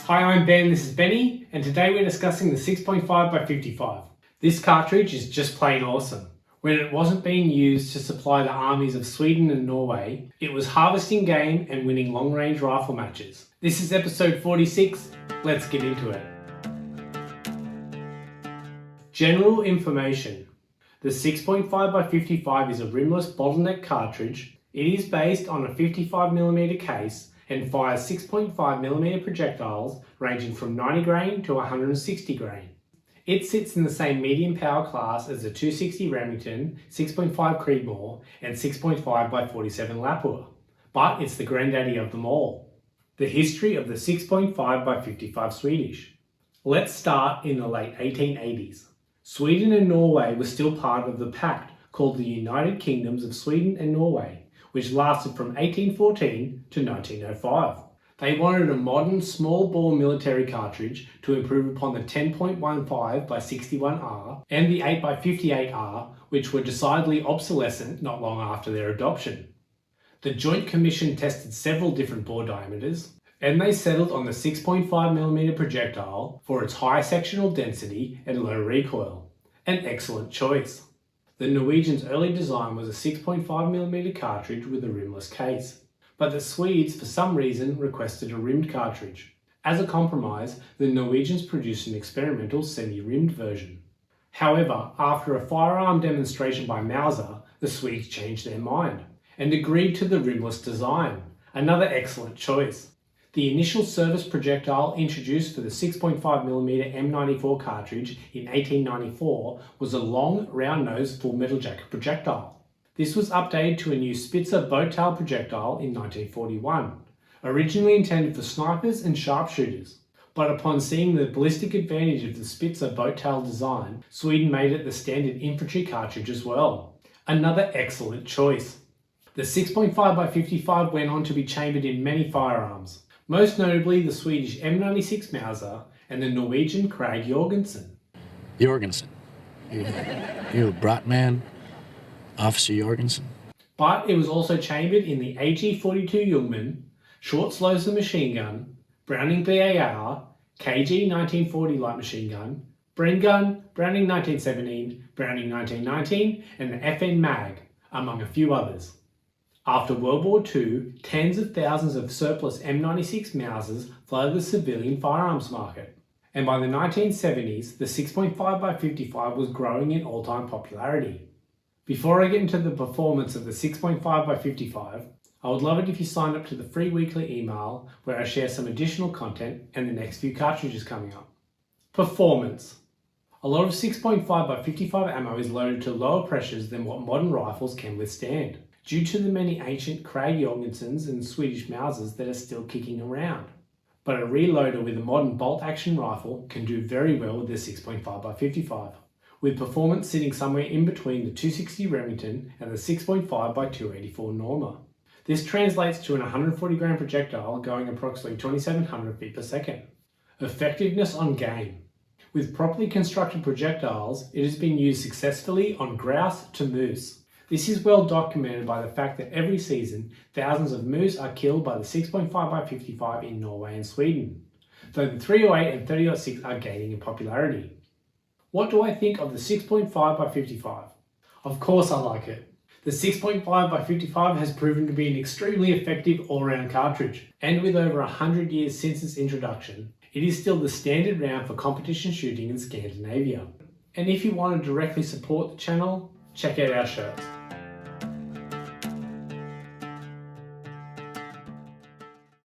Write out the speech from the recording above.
Hi, I'm Ben, this is Benny, and today we're discussing the 6.5 by 55. This cartridge is just plain awesome. When it wasn't being used to supply the armies of Sweden and Norway, it was harvesting game and winning long-range rifle matches. This is episode 46, let's get into it. General information. The 6.5 by 55 is a rimless bottleneck cartridge. It is based on a 55mm case and fires 6.5mm projectiles ranging from 90 grain to 160 grain. It sits in the same medium power class as the 260 Remington, 6.5 Creedmoor and 6.5 by 47 Lapua, but it's the granddaddy of them all. The history of the 6.5 by 55 Swedish. Let's start in the late 1880s. Sweden and Norway were still part of the pact called the United Kingdoms of Sweden and Norway, which lasted from 1814 to 1905. They wanted a modern small bore military cartridge to improve upon the 10.15 by 61R and the 8 by 58R, which were decidedly obsolescent not long after their adoption. The Joint Commission tested several different bore diameters, and they settled on the 6.5mm projectile for its high sectional density and low recoil. An excellent choice. The Norwegians' early design was a 6.5mm cartridge with a rimless case, but the Swedes for some reason requested a rimmed cartridge. As a compromise, the Norwegians produced an experimental semi-rimmed version. However, after a firearm demonstration by Mauser, the Swedes changed their mind and agreed to the rimless design. Another excellent choice. The initial service projectile introduced for the 6.5mm M94 cartridge in 1894 was a long, round-nosed full metal jacket projectile. This was updated to a new Spitzer boat tail projectile in 1941, originally intended for snipers and sharpshooters. But upon seeing the ballistic advantage of the Spitzer boat tail design, Sweden made it the standard infantry cartridge as well. Another excellent choice. The 6.5 by 55 went on to be chambered in many firearms, most notably the Swedish M96 Mauser and the Norwegian Krag Jorgensen. Jorgensen. You a Bratman, Officer Jorgensen. But it was also chambered in the AG-42 Jungmann, Short Slauser machine gun, Browning BAR, KG 1940 light machine gun, Bren gun, Browning 1917, Browning 1919, and the FN Mag, among a few others. After World War II, tens of thousands of surplus M96 Mausers flooded the civilian firearms market. And by the 1970s, the 6.5 by 55 was growing in all-time popularity. Before I get into the performance of the 6.5 by 55, I would love it if you signed up to the free weekly email where I share some additional content and the next few cartridges coming up. Performance. A lot of 6.5 by 55 ammo is loaded to lower pressures than what modern rifles can withstand, due to the many ancient Krag Jorgensens and Swedish Mausers that are still kicking around. But a reloader with a modern bolt-action rifle can do very well with the 6.5 by 55, with performance sitting somewhere in between the 260 Remington and the 6.5 by 284 Norma. This translates to an 140 grain projectile going approximately 2700 feet per second. Effectiveness on game. With properly constructed projectiles, it has been used successfully on grouse to moose. This is well documented by the fact that every season, thousands of moose are killed by the 6.5 by 55 in Norway and Sweden, though the 308 and 30-06 are gaining in popularity. What do I think of the 6.5 by 55? Of course I like it. The 6.5 by 55 has proven to be an extremely effective all-round cartridge, and with over 100 years since its introduction, it is still the standard round for competition shooting in Scandinavia. And if you want to directly support the channel, check out our shirts.